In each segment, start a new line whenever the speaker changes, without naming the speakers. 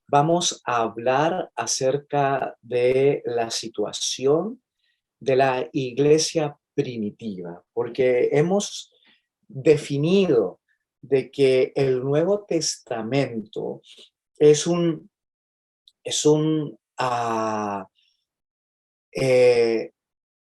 vamos a hablar acerca de la situación de la iglesia primitiva, porque hemos definido de que el Nuevo Testamento es un, es un, ah, eh,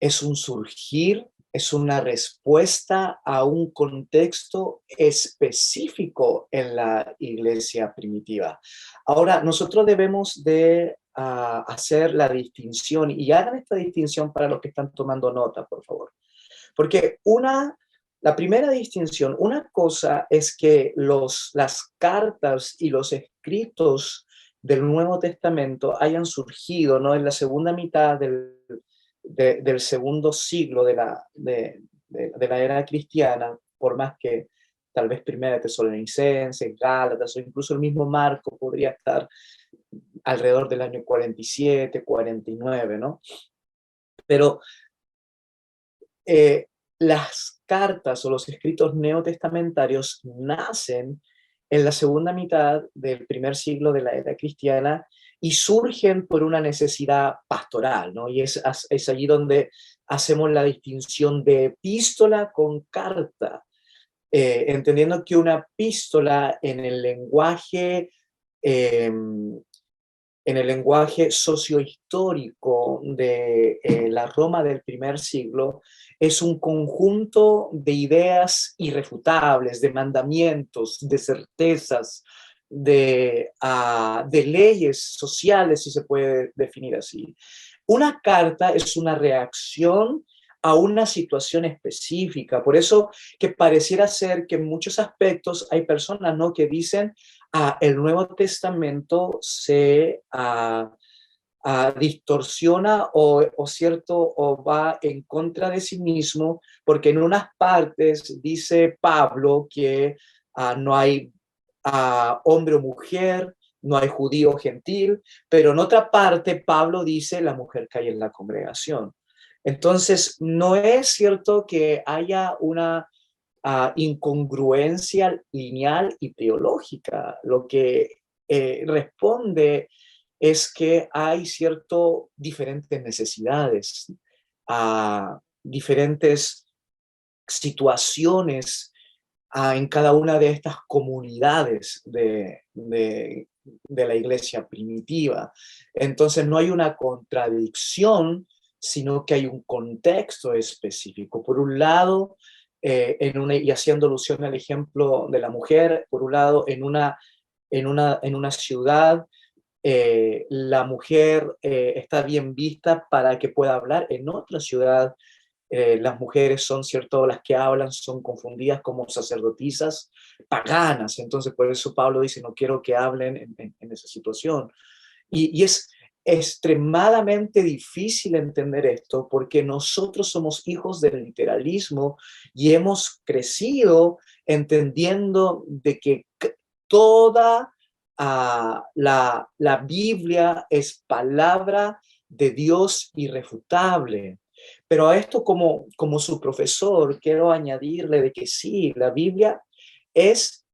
es un surgir, es una respuesta a un contexto específico en la iglesia primitiva. Ahora, nosotros debemos de hacer la distinción, y hagan esta distinción para los que están tomando nota, por favor. Porque la primera distinción, una cosa es que las cartas y los escritos del Nuevo Testamento hayan surgido, ¿no?, en la segunda mitad del segundo siglo de la era cristiana, por más que tal vez Primera Tesalonicenses, Gálatas o incluso el mismo Marco podría estar alrededor del año 47, 49, ¿no? Pero las cartas o los escritos neotestamentarios nacen en la segunda mitad del primer siglo de la era cristiana y surgen por una necesidad pastoral, ¿no? Y es allí donde hacemos la distinción de epístola con carta, entendiendo que una epístola eh, en el lenguaje sociohistórico de la Roma del primer siglo, es un conjunto de ideas irrefutables, de mandamientos, de certezas, de leyes sociales, si se puede definir así. Una carta es una reacción a una situación específica. Por eso que pareciera ser que en muchos aspectos hay personas, ¿no?, que dicen el Nuevo Testamento se distorsiona cierto, o va en contra de sí mismo, porque en unas partes dice Pablo que no hay hombre o mujer, no hay judío o gentil, pero en otra parte Pablo dice la mujer cae en la congregación. Entonces, no es cierto que haya una incongruencia lineal y teológica. Lo que responde es que hay cierto diferentes necesidades, diferentes situaciones en cada una de estas comunidades de la iglesia primitiva. Entonces no hay una contradicción, sino que hay un contexto específico. Por un lado, y haciendo alusión al ejemplo de la mujer, por un lado, en una ciudad, la mujer está bien vista para que pueda hablar. En otra ciudad, las mujeres son, cierto, las que hablan son confundidas como sacerdotisas paganas. Entonces, por eso Pablo dice, no quiero que hablen en esa situación. Y es extremadamente difícil entender esto porque nosotros somos hijos del literalismo y hemos crecido entendiendo de que toda la Biblia es palabra de Dios irrefutable. Pero a esto, como su profesor, quiero añadirle de que sí, la Biblia es,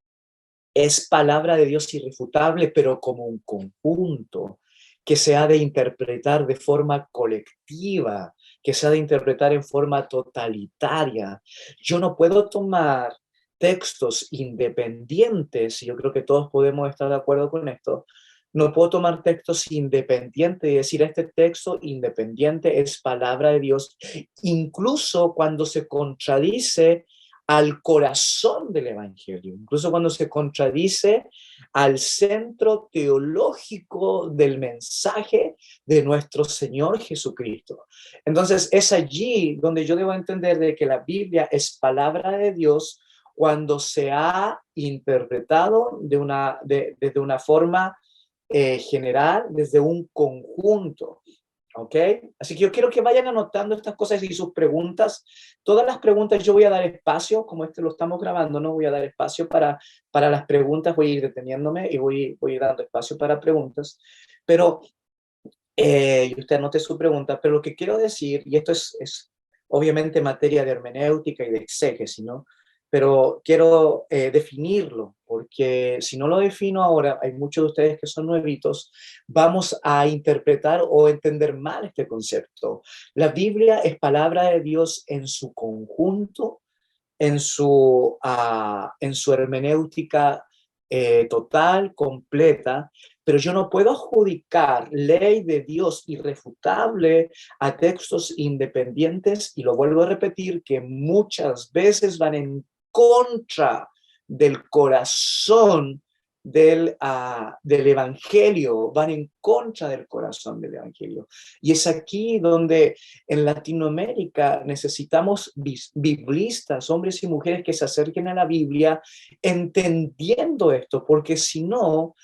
es palabra de Dios irrefutable, pero como un conjunto que se ha de interpretar de forma colectiva, que se ha de interpretar en forma totalitaria. Yo no puedo tomar textos independientes, y yo creo que todos podemos estar de acuerdo con esto. No puedo tomar textos independientes y decir este texto independiente es palabra de Dios, incluso cuando se contradice al corazón del Evangelio, incluso cuando se contradice al centro teológico del mensaje de nuestro Señor Jesucristo. Entonces es allí donde yo debo entender de que la Biblia es palabra de Dios cuando se ha interpretado desde una forma general, desde un conjunto. ¿Ok? Así que yo quiero que vayan anotando estas cosas y sus preguntas. Todas las preguntas yo voy a dar espacio, como lo estamos grabando, no voy a dar espacio para las preguntas, voy a ir deteniéndome y voy a ir dando espacio para preguntas. Pero, y usted anote su pregunta, pero lo que quiero decir, y esto es obviamente materia de hermenéutica y de exégesis, ¿no? Pero quiero definirlo, porque si no lo defino ahora, hay muchos de ustedes que son nuevitos, vamos a interpretar o entender mal este concepto. La Biblia es palabra de Dios en su conjunto, en su hermenéutica total, completa, pero yo no puedo adjudicar ley de Dios irrefutable a textos independientes, y lo vuelvo a repetir, que muchas veces van en contra del corazón del Evangelio, van en contra del corazón del Evangelio. Y es aquí donde en Latinoamérica necesitamos biblistas, hombres y mujeres que se acerquen a la Biblia entendiendo esto, porque si no,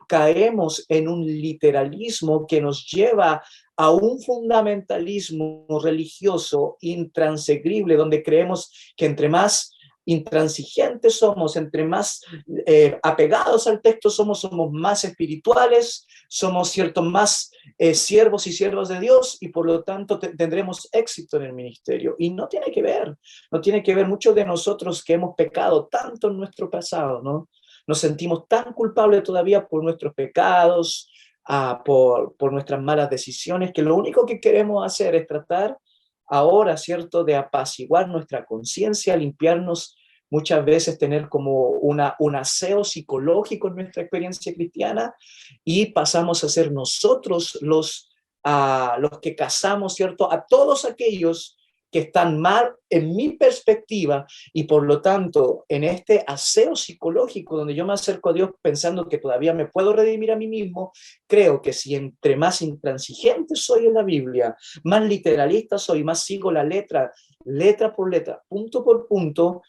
caemos en un literalismo que nos lleva a un fundamentalismo religioso intransferible, donde creemos que entre más intransigentes somos, entre más apegados al texto somos más espirituales, somos cierto más siervos y siervas de Dios, y por lo tanto tendremos éxito en el ministerio. Y no tiene que ver, no tiene que ver. Muchos de nosotros que hemos pecado tanto en nuestro pasado, ¿no? Nos sentimos tan culpables todavía por nuestros pecados, por nuestras malas decisiones, que lo único que queremos hacer es tratar ahora, ¿cierto?, de apaciguar nuestra conciencia, limpiarnos, muchas veces tener como un aseo psicológico en nuestra experiencia cristiana, y pasamos a ser nosotros los que casamos, ¿cierto?, a todos aquellos que están mal en mi perspectiva, y por lo tanto en este aseo psicológico donde yo me acerco a Dios pensando que todavía me puedo redimir a mí mismo, creo que si entre más intransigente soy en la Biblia, más literalista soy, más sigo la letra, letra por letra, punto por punto,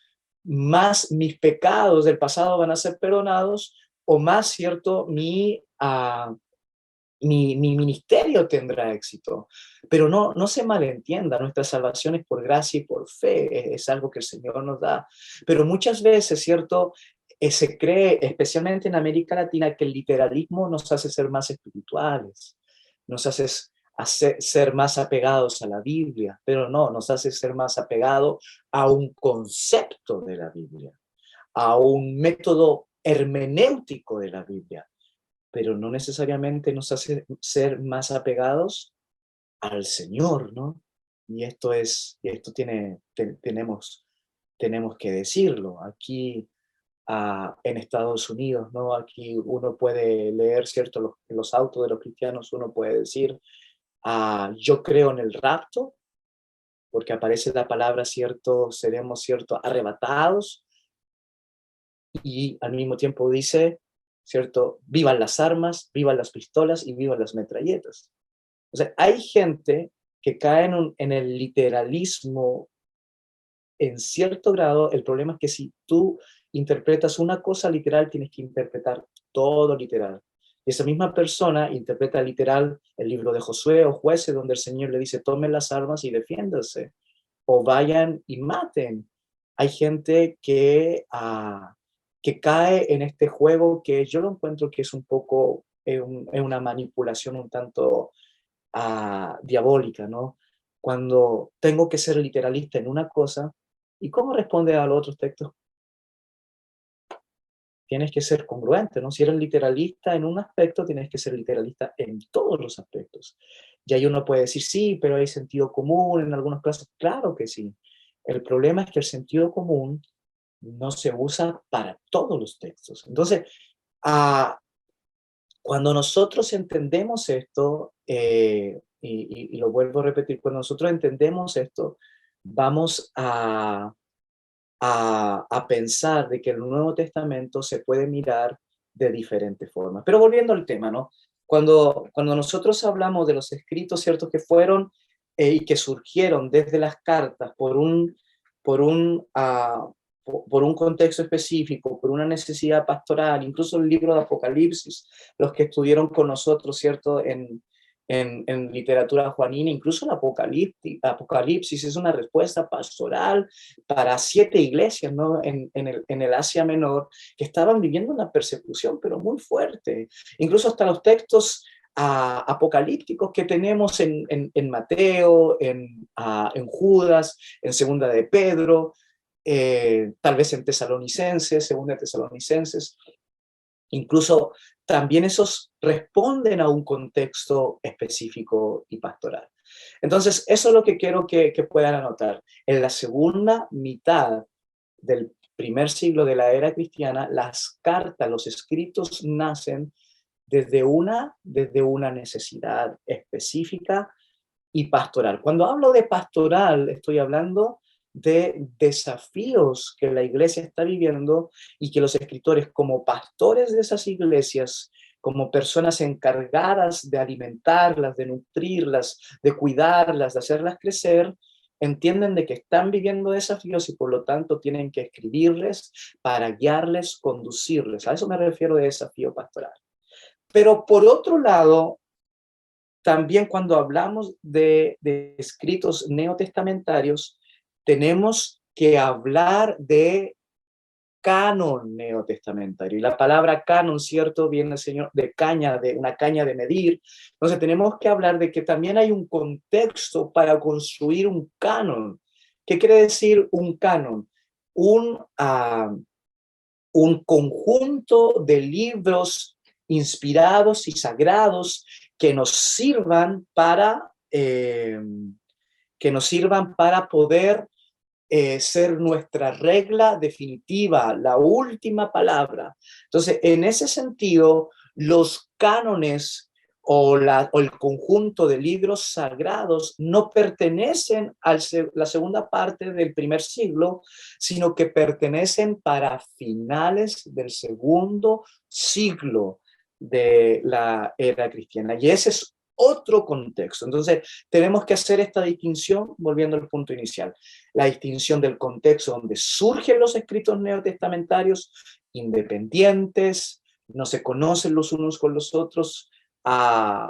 más mis pecados del pasado van a ser perdonados, o más, ¿cierto?, mi ministerio tendrá éxito. Pero no se malentienda, nuestra salvación es por gracia y por fe, es algo que el Señor nos da. Pero muchas veces, ¿cierto?, se cree, especialmente en América Latina, que el literalismo nos hace ser más espirituales, nos hace ser más apegados a la Biblia, pero no, nos hace ser más apegados a un concepto de la Biblia, a un método hermenéutico de la Biblia, pero no necesariamente nos hace ser más apegados al Señor, ¿no? Tenemos que decirlo. Aquí en Estados Unidos, ¿no? Aquí uno puede leer, ¿cierto? Los autos de los cristianos, uno puede decir, yo creo en el rapto, porque aparece la palabra, ¿cierto? Seremos, ¿cierto?, arrebatados, y al mismo tiempo dice, ¿cierto?, vivan las armas, vivan las pistolas y vivan las metralletas. O sea, hay gente que cae en el literalismo en cierto grado. El problema es que si tú interpretas una cosa literal, tienes que interpretar todo literal. Y esa misma persona interpreta literal el libro de Josué o Jueces, donde el Señor le dice, tomen las armas y defiéndanse, o vayan y maten. Hay gente que cae en este juego, que yo lo encuentro que es un poco, es una manipulación un tanto diabólica, ¿no? Cuando tengo que ser literalista en una cosa, ¿y cómo responde a los otros textos? Tienes que ser congruente, ¿no? Si eres literalista en un aspecto, tienes que ser literalista en todos los aspectos. Y ahí uno puede decir, sí, pero hay sentido común en algunos casos. Claro que sí. El problema es que el sentido común no se usa para todos los textos. Entonces, ah, cuando nosotros entendemos esto, y lo vuelvo a repetir, cuando nosotros entendemos esto, vamos a pensar de que el Nuevo Testamento se puede mirar de diferentes formas. Pero volviendo al tema, ¿no? Cuando nosotros hablamos de los escritos, ¿cierto?, que fueron y que surgieron desde las cartas por un, ah, por un contexto específico, por una necesidad pastoral, incluso el libro de Apocalipsis, los que estuvieron con nosotros, ¿cierto?, en literatura juanina, incluso el Apocalipsis es una respuesta pastoral para 7 iglesias, ¿no?, en el Asia Menor, que estaban viviendo una persecución, pero muy fuerte. Incluso hasta los textos apocalípticos que tenemos en Mateo, en Judas, en Segunda de Pedro, tal vez en Tesalonicenses, segunda de Tesalonicenses, incluso también esos responden a un contexto específico y pastoral. Entonces, eso es lo que quiero que puedan anotar. En la segunda mitad del primer siglo de la era cristiana, las cartas, los escritos nacen desde una necesidad específica y pastoral. Cuando hablo de pastoral, estoy hablando de desafíos que la iglesia está viviendo y que los escritores, como pastores de esas iglesias, como personas encargadas de alimentarlas, de nutrirlas, de cuidarlas, de hacerlas crecer, entienden de que están viviendo desafíos y por lo tanto tienen que escribirles para guiarles, conducirles. A eso me refiero de desafío pastoral. Pero por otro lado, también cuando hablamos de escritos neotestamentarios, tenemos que hablar de canon neotestamentario. Y la palabra canon, ¿cierto? Viene, señor, de caña, de una caña de medir. Entonces tenemos que hablar de que también hay un contexto para construir un canon. ¿Qué quiere decir un canon? Un, un conjunto de libros inspirados y sagrados que nos sirvan para poder ser nuestra regla definitiva, la última palabra. Entonces, en ese sentido, los cánones o el conjunto de libros sagrados no pertenecen a la segunda parte del primer siglo, sino que pertenecen para finales del segundo siglo de la era cristiana. Y ese es otro contexto. Entonces, tenemos que hacer esta distinción, volviendo al punto inicial, la distinción del contexto donde surgen los escritos neotestamentarios, independientes, no se conocen los unos con los otros,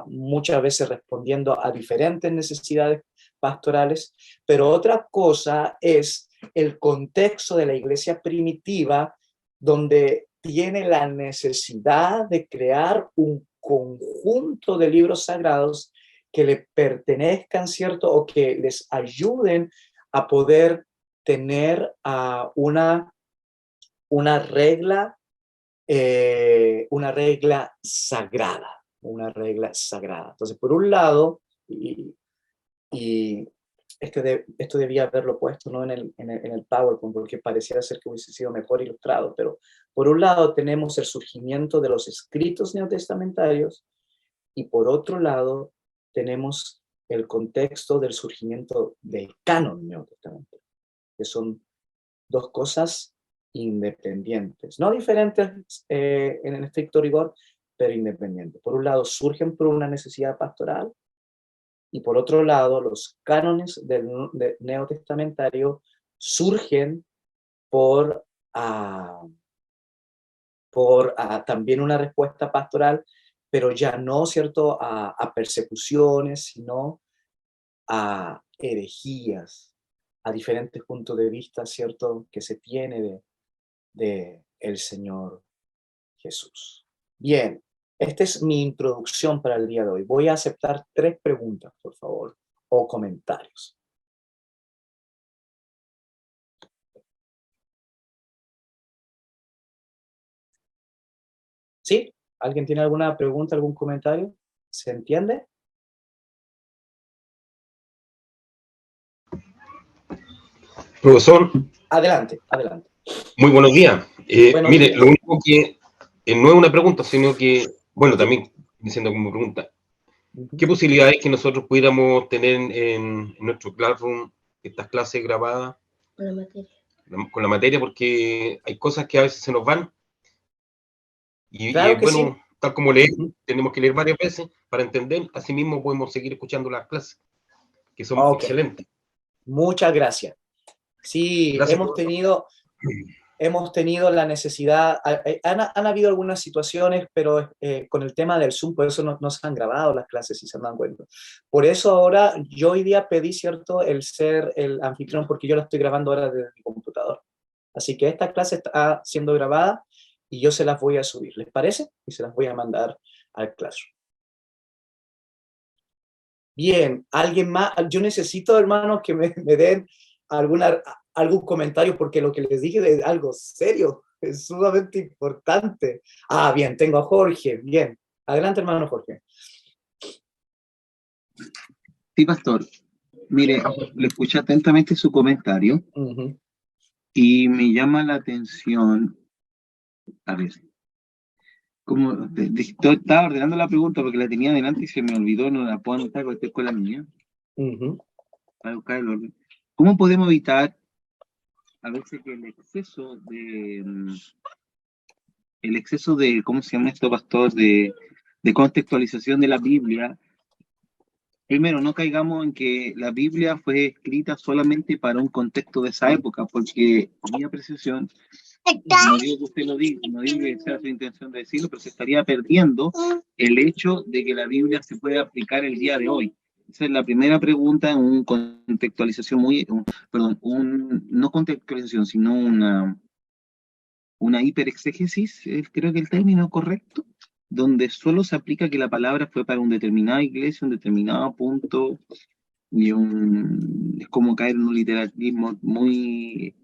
muchas veces respondiendo a diferentes necesidades pastorales, pero otra cosa es el contexto de la iglesia primitiva, donde tiene la necesidad de crear un conjunto de libros sagrados que le pertenezcan, ¿cierto? O que les ayuden a poder tener una regla, una regla sagrada, una regla sagrada. Entonces, por un lado, y esto debía haberlo puesto, ¿no? en el PowerPoint, porque pareciera ser que hubiese sido mejor ilustrado, pero por un lado tenemos el surgimiento de los escritos neotestamentarios y por otro lado tenemos el contexto del surgimiento del canon neotestamentario, que son dos cosas independientes, no diferentes en el estricto rigor, pero independientes. Por un lado surgen por una necesidad pastoral, y por otro lado, los cánones del neotestamentario surgen por, también una respuesta pastoral, pero ya no, ¿cierto?, a persecuciones, sino a herejías, a diferentes puntos de vista, ¿cierto?, que se tiene de el Señor Jesús. Bien, esta es mi introducción para el día de hoy. Voy a aceptar 3 preguntas, por favor, o comentarios. ¿Sí? ¿Alguien tiene alguna pregunta, algún comentario? ¿Se entiende?
Profesor,
Adelante, adelante.
muy buenos días.
Buenos
Mire,
días.
lo único que no es una pregunta, sino que, bueno,
Sí.
también diciendo como pregunta,
Ujú.
¿qué posibilidades que nosotros pudiéramos tener en nuestro Classroom estas clases grabadas con la materia? Porque hay cosas que a veces se nos van y
Claro
es
que sí.
bueno, tal como leer,
Ujú.
tenemos que leer varias veces para entender, asimismo podemos seguir escuchando las clases, que son
Ok,
excelentes.
muchas gracias. Sí,
Gracias, profesor.
hemos tenido la necesidad, han habido algunas situaciones, pero con el tema del Zoom, por eso no se han grabado las clases, si se dan cuenta. Por eso ahora, yo hoy día pedí, ¿cierto?, el ser el anfitrión, porque yo la estoy grabando ahora desde mi computador. Así que esta clase está siendo grabada y yo se las voy a subir, ¿les parece? Y se las voy a mandar al Classroom. Bien, alguien más, yo necesito, hermanos, que me den alguna, algún comentario porque lo que les dije es algo serio, es sumamente importante. Ah, bien, tengo a Jorge, bien. Adelante, hermano Jorge.
Sí, pastor. Mire, le escuché atentamente su comentario y me llama la atención, a ver, como estaba ordenando la pregunta porque la tenía delante y se me olvidó, no la puedo anotar porque estoy con la niña. Para buscar el orden. ¿Cómo podemos evitar a veces que el exceso de, ¿cómo se llama esto, pastor? De contextualización de la Biblia. Primero, no caigamos en que la Biblia fue escrita solamente para un contexto de esa época, porque mi apreciación, no digo que usted lo diga, no digo que sea su intención de decirlo, pero se estaría perdiendo el hecho de que la Biblia se puede aplicar el día de hoy. Esa es la primera pregunta, una contextualización no contextualización, sino una hiperexégesis, creo que el término correcto, donde solo se aplica que la palabra fue para una determinada iglesia, un determinado punto, es como caer en un literalismo muy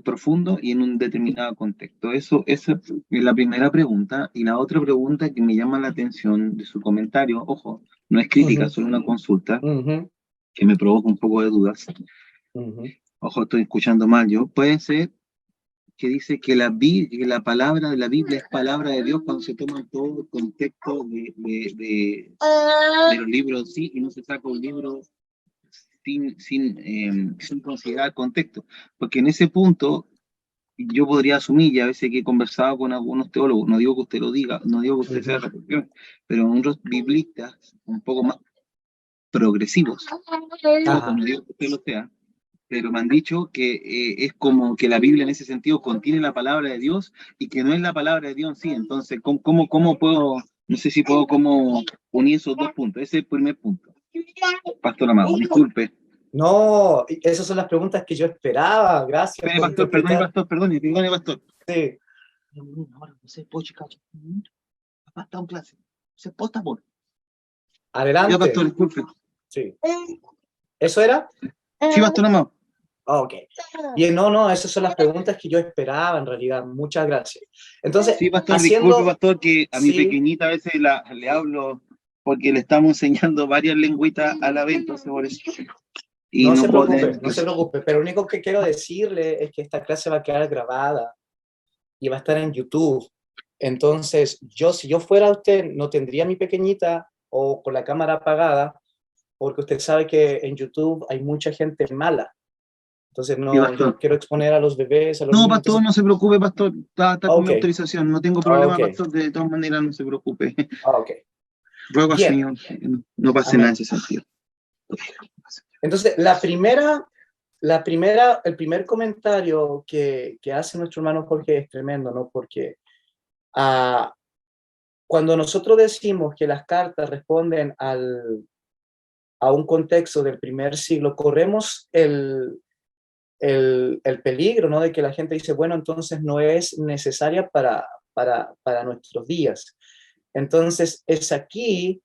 profundo y en un determinado contexto. Esa es la primera pregunta. Y la otra pregunta que me llama la atención de su comentario, ojo, no es crítica, solo una consulta, que me provoca un poco de dudas. Ojo, estoy escuchando mal yo. Puede ser que dice que la palabra de la Biblia es palabra de Dios cuando se toma todo el contexto de los libros, sí, y no se saca un libro sin considerar el contexto. Porque en ese punto yo podría asumir, y a veces que he conversado con algunos teólogos, no digo que usted lo diga, no digo que usted sea reflexión, pero otros biblistas un poco más progresivos, no digo que usted lo sea, pero me han dicho que es como que la Biblia en ese sentido contiene la palabra de Dios y que no es la palabra de Dios en sí. Entonces, ¿cómo puedo, no sé si puedo cómo unir esos dos puntos? Ese es el primer punto. Pastor Amado, disculpe.
No, esas son las preguntas que yo esperaba. Gracias.
Perdone, pastor.
Sí.
Ahora, no sé, puedo chicar. Papá está en clase. Se posta, amor.
Adelante.
Ya, pastor, disculpe.
Sí. ¿Eso era?
Sí, pastor Amado.
Ok. Bien, no, esas son las preguntas que yo esperaba en realidad. Muchas gracias. Entonces,
sí, pastor, disculpe, pastor, que a mi pequeñita a veces le hablo porque le estamos enseñando varias lengüitas a la vez, entonces por eso. Y
no se preocupe, pero lo único que quiero decirle es que esta clase va a quedar grabada y va a estar en YouTube. Entonces, si yo fuera usted, no tendría a mi pequeñita o con la cámara apagada, porque usted sabe que en YouTube hay mucha gente mala. Entonces, no quiero exponer a los bebés, a los
niños.
Pastor,
Entonces... no se preocupe, pastor. Está con mi autorización. No tengo problema, pastor. De todas maneras, no se preocupe. Ruego al Señor que no pase nada en ese sentido.
Entonces, el primer comentario que hace nuestro hermano Jorge es tremendo, ¿no? Porque cuando nosotros decimos que las cartas responden a un contexto del primer siglo, corremos el peligro, ¿no? De que la gente dice, bueno, entonces no es necesaria para nuestros días. Entonces, es aquí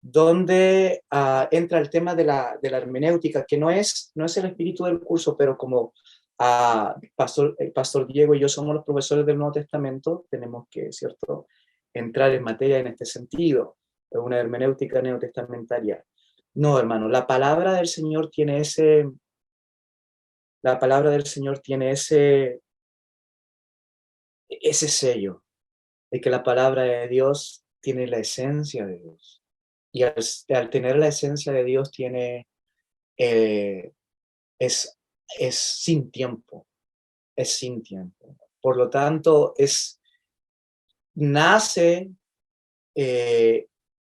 donde entra el tema de la hermenéutica, que no es el espíritu del curso, pero como el pastor Diego y yo somos los profesores del Nuevo Testamento, tenemos que, ¿cierto?, entrar en materia en este sentido, una hermenéutica neotestamentaria. No, hermano, la palabra del Señor tiene ese sello, de que la palabra de Dios tiene la esencia de Dios. Y al tener la esencia de Dios es sin tiempo, es sin tiempo. Por lo tanto, nace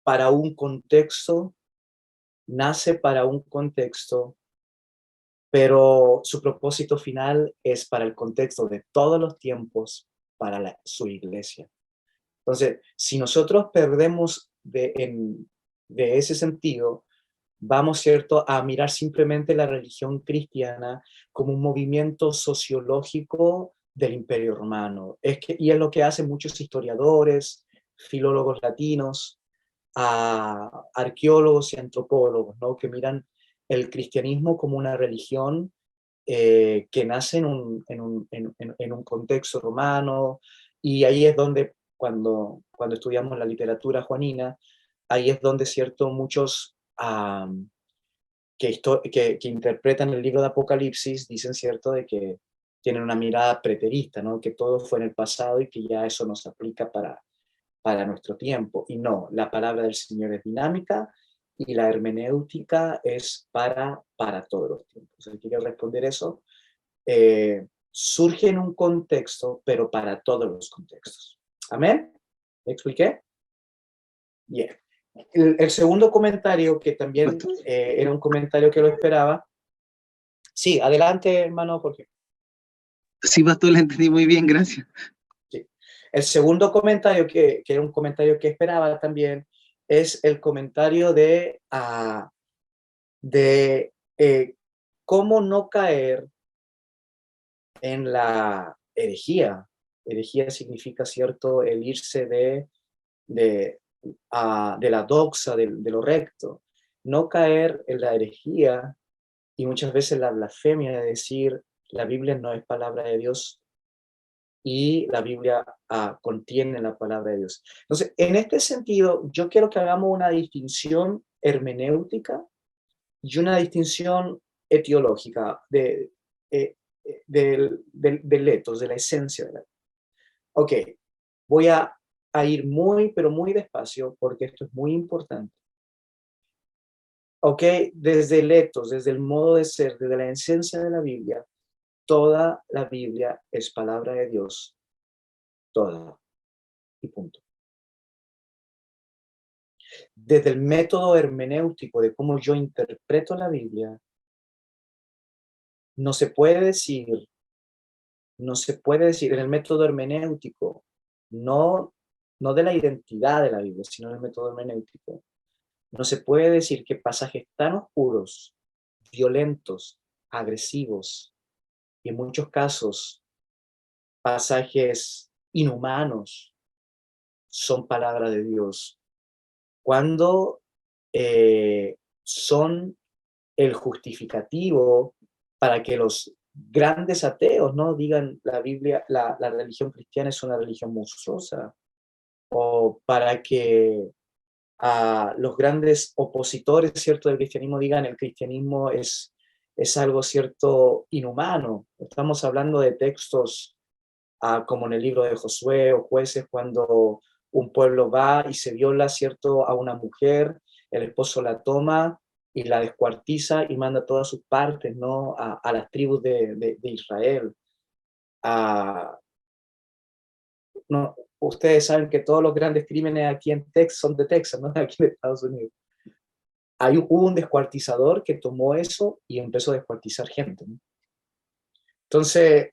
para un contexto, pero su propósito final es para el contexto de todos los tiempos, para su iglesia. Entonces, si nosotros perdemos de ese sentido, vamos, ¿cierto?, a mirar simplemente la religión cristiana como un movimiento sociológico del Imperio Romano. Y es lo que hacen muchos historiadores, filólogos latinos, arqueólogos y antropólogos, ¿no?, que miran el cristianismo como una religión que nace en un contexto romano, y ahí es donde, cuando estudiamos la literatura juanina, ahí es donde, cierto, muchos que interpretan el libro de Apocalipsis dicen, cierto, de que tienen una mirada preterista, ¿no? Que todo fue en el pasado y que ya eso nos aplica para nuestro tiempo. Y no, la palabra del Señor es dinámica y la hermenéutica es para todos los tiempos. Si quiero responder eso, surge en un contexto, pero para todos los contextos. ¿Amén? ¿Me expliqué? Bien. El segundo comentario, que también era un comentario que lo esperaba. Sí, adelante, hermano Jorge.
Sí, pastor, la entendí muy bien, gracias.
Sí. El segundo comentario, que era un comentario que esperaba también, es el comentario de cómo no caer en la herejía. Herejía significa, cierto, el irse de la doxa, de lo recto. No caer en la herejía y muchas veces la blasfemia de decir la Biblia no es palabra de Dios y la Biblia contiene la palabra de Dios. Entonces, en este sentido, yo quiero que hagamos una distinción hermenéutica y una distinción etiológica del etos, de la esencia de la Biblia. Ok, voy a ir muy, pero muy despacio porque esto es muy importante. Ok, desde el etos, desde el modo de ser, desde la esencia de la Biblia, toda la Biblia es palabra de Dios, toda, y punto. Desde el método hermenéutico de cómo yo interpreto la Biblia, no se puede decir en el método hermenéutico, no de la identidad de la Biblia, sino en el método hermenéutico, no se puede decir que pasajes tan oscuros, violentos, agresivos, y en muchos casos pasajes inhumanos, son palabra de Dios, cuando son el justificativo para que los grandes ateos no digan la Biblia, la religión cristiana es una religión monstruosa, o para que los grandes opositores, cierto, del cristianismo digan el cristianismo es algo, cierto, inhumano. Estamos hablando de textos como en el libro de Josué o Jueces, cuando un pueblo va y se viola, cierto, a una mujer, el esposo la toma y la descuartiza y manda todas sus partes, ¿no? A las tribus de Israel. No, ustedes saben que todos los grandes crímenes aquí en Texas son de Texas, ¿no? Aquí en Estados Unidos. Hubo un descuartizador que tomó eso y empezó a descuartizar gente, ¿no? Entonces,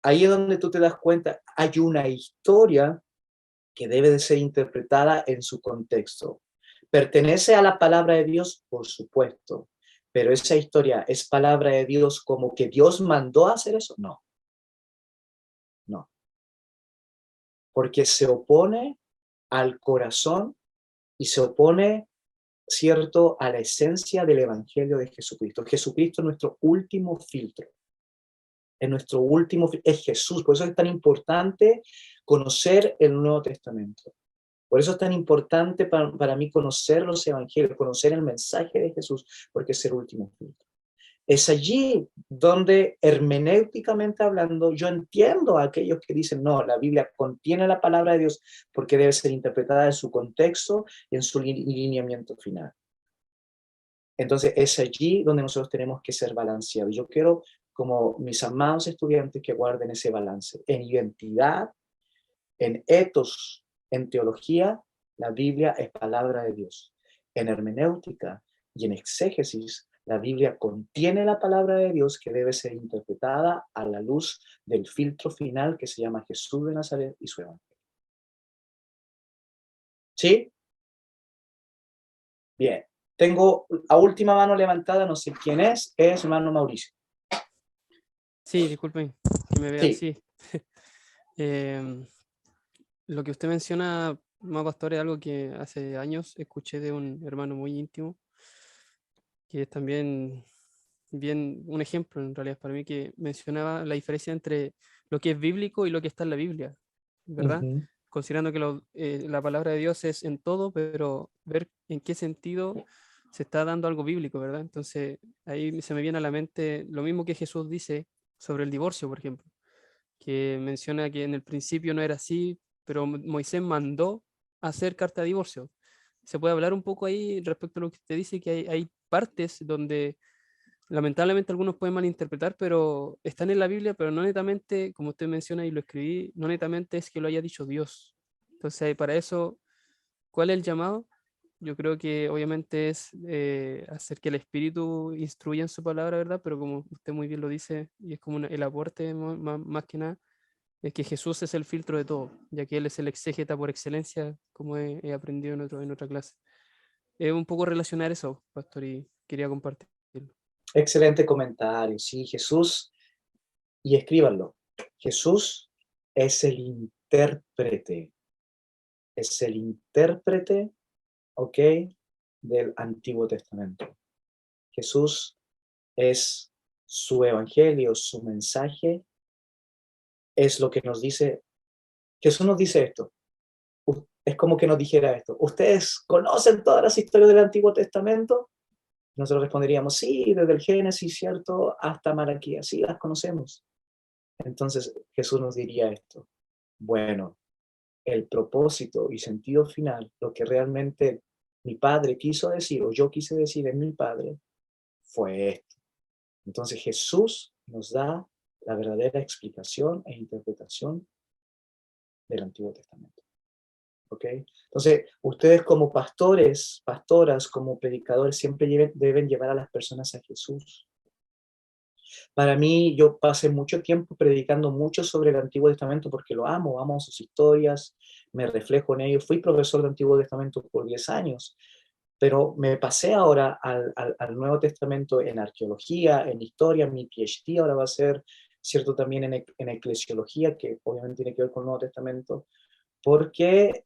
ahí es donde tú te das cuenta, hay una historia que debe de ser interpretada en su contexto. ¿Pertenece a la palabra de Dios? Por supuesto. Pero esa historia es palabra de Dios como que Dios mandó a hacer eso? No. No. Porque se opone al corazón y se opone, cierto, a la esencia del Evangelio de Jesucristo. Jesucristo es nuestro último filtro. Es Jesús. Por eso es tan importante conocer el Nuevo Testamento. Por eso es tan importante para mí conocer los evangelios, conocer el mensaje de Jesús, porque es el último filtro. Es allí donde, hermenéuticamente hablando, yo entiendo a aquellos que dicen, no, la Biblia contiene la palabra de Dios porque debe ser interpretada en su contexto y en su lineamiento final. Entonces, es allí donde nosotros tenemos que ser balanceados. Yo quiero, como mis amados estudiantes, que guarden ese balance. En identidad, en etos, en teología, la Biblia es palabra de Dios. En hermenéutica y en exégesis, la Biblia contiene la palabra de Dios que debe ser interpretada a la luz del filtro final que se llama Jesús de Nazaret y su evangelio. ¿Sí? Bien. Tengo a última mano levantada, no sé quién es hermano Mauricio.
Sí, disculpen que me vea
Sí.
así. Lo que usted menciona, ma pastor, es algo que hace años escuché de un hermano muy íntimo, que es también bien un ejemplo en realidad para mí que mencionaba la diferencia entre lo que es bíblico y lo que está en la Biblia, ¿verdad?
Ujú.
Considerando que la palabra de Dios es en todo, pero ver en qué sentido se está dando algo bíblico, ¿verdad? Entonces ahí se me viene a la mente lo mismo que Jesús dice sobre el divorcio, por ejemplo, que menciona que en el principio no era así, pero Moisés mandó hacer carta de divorcio. ¿Se puede hablar un poco ahí respecto a lo que usted dice, que hay partes donde lamentablemente algunos pueden malinterpretar, pero están en la Biblia, pero no netamente, como usted menciona y lo escribí, no netamente es que lo haya dicho Dios? Entonces, para eso, ¿cuál es el llamado? Yo creo que obviamente es hacer que el Espíritu instruya en su palabra, ¿verdad? Pero como usted muy bien lo dice, y es como el aporte más que nada, es que Jesús es el filtro de todo, ya que Él es el exégeta por excelencia, como he aprendido en otra clase. Es un poco relacionar eso, pastor, y quería compartirlo.
Excelente comentario. Sí, Jesús, y escríbanlo. Jesús intérprete, es el intérprete, ¿ok? Del Antiguo Testamento. Jesús es su evangelio, su mensaje, es lo que nos dice. Jesús nos dice esto. Es como que nos dijera esto. ¿Ustedes conocen todas las historias del Antiguo Testamento? Nosotros responderíamos, sí, desde el Génesis, ¿cierto? Hasta Malaquías, sí, las conocemos. Entonces Jesús nos diría esto. Bueno, el propósito y sentido final, lo que realmente mi padre quiso decir, o yo quise decir en mi padre, fue esto. Entonces Jesús nos da la verdadera explicación e interpretación del Antiguo Testamento. ¿Ok? Entonces, ustedes como pastores, pastoras, como predicadores, siempre deben llevar a las personas a Jesús. Para mí, yo pasé mucho tiempo predicando mucho sobre el Antiguo Testamento porque lo amo, amo sus historias, me reflejo en ellos. Fui profesor de Antiguo Testamento por 10 años, pero me pasé ahora al Nuevo Testamento en arqueología, en historia. Mi PhD ahora va a ser, cierto, también en eclesiología, que obviamente tiene que ver con el Nuevo Testamento, porque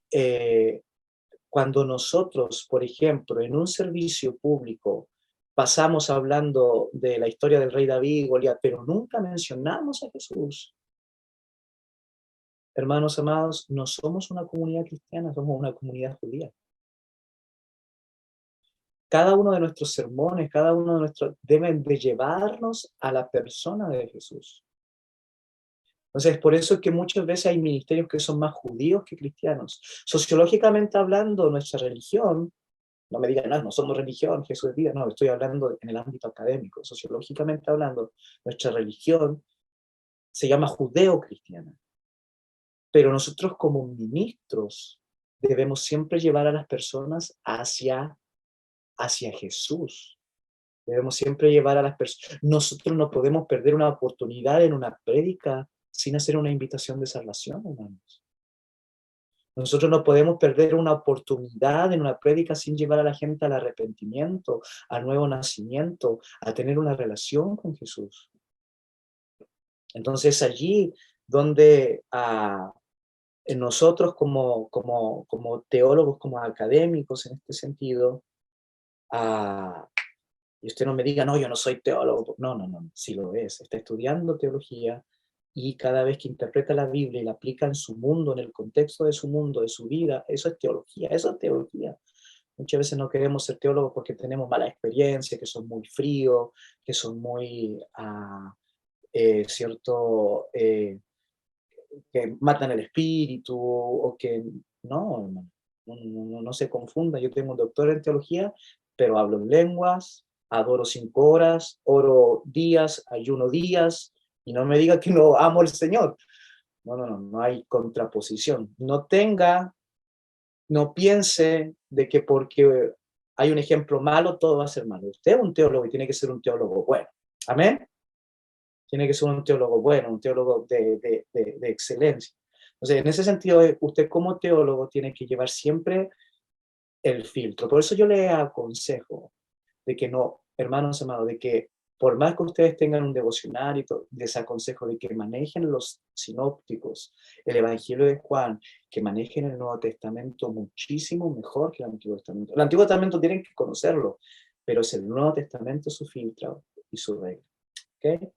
cuando nosotros, por ejemplo, en un servicio público, pasamos hablando de la historia del rey David y Goliat, pero nunca mencionamos a Jesús. Hermanos amados, no somos una comunidad cristiana, somos una comunidad judía. Cada uno de nuestros sermones, cada uno de nuestros, deben de llevarnos a la persona de Jesús. Entonces, por eso es que muchas veces hay ministerios que son más judíos que cristianos. Sociológicamente hablando, nuestra religión, no me digan, no, no somos religión, Jesús es vida, no, estoy hablando en el ámbito académico, sociológicamente hablando, nuestra religión se llama judeo-cristiana. Pero nosotros como ministros debemos siempre llevar a las personas hacia Jesús. Debemos siempre llevar a las personas. Nosotros no podemos perder una oportunidad en una prédica sin hacer una invitación de salvación, hermanos. Nosotros no podemos perder una oportunidad en una prédica sin llevar a la gente al arrepentimiento, al nuevo nacimiento, a tener una relación con Jesús. Entonces allí donde nosotros como teólogos, como académicos en este sentido, y usted no me diga, no, yo no soy teólogo. No, no, no, sí lo es. Está estudiando teología y cada vez que interpreta la Biblia y la aplica en su mundo, en el contexto de su mundo, de su vida, eso es teología, eso es teología. Muchas veces no queremos ser teólogos porque tenemos mala experiencia, que son muy fríos, que son muy, cierto, que matan el espíritu, o que no, no se confunda. Yo tengo un doctor en teología, pero hablo en lenguas, adoro 5 horas, oro días, ayuno días, y no me diga que no amo al Señor. No hay contraposición. No piense de que porque hay un ejemplo malo, todo va a ser malo. Usted es un teólogo y tiene que ser un teólogo bueno. Amén. Tiene que ser un teólogo bueno, un teólogo de excelencia. Entonces, en ese sentido, usted como teólogo tiene que llevar siempre el filtro. Por eso yo le aconsejo de que no, hermanos amados, de que por más que ustedes tengan un devocional y todo, les aconsejo de que manejen los sinópticos, el Evangelio de Juan, que manejen el Nuevo Testamento muchísimo mejor que el Antiguo Testamento. El Antiguo Testamento tienen que conocerlo, pero es el Nuevo Testamento su filtro, y su reino. ¿Okay?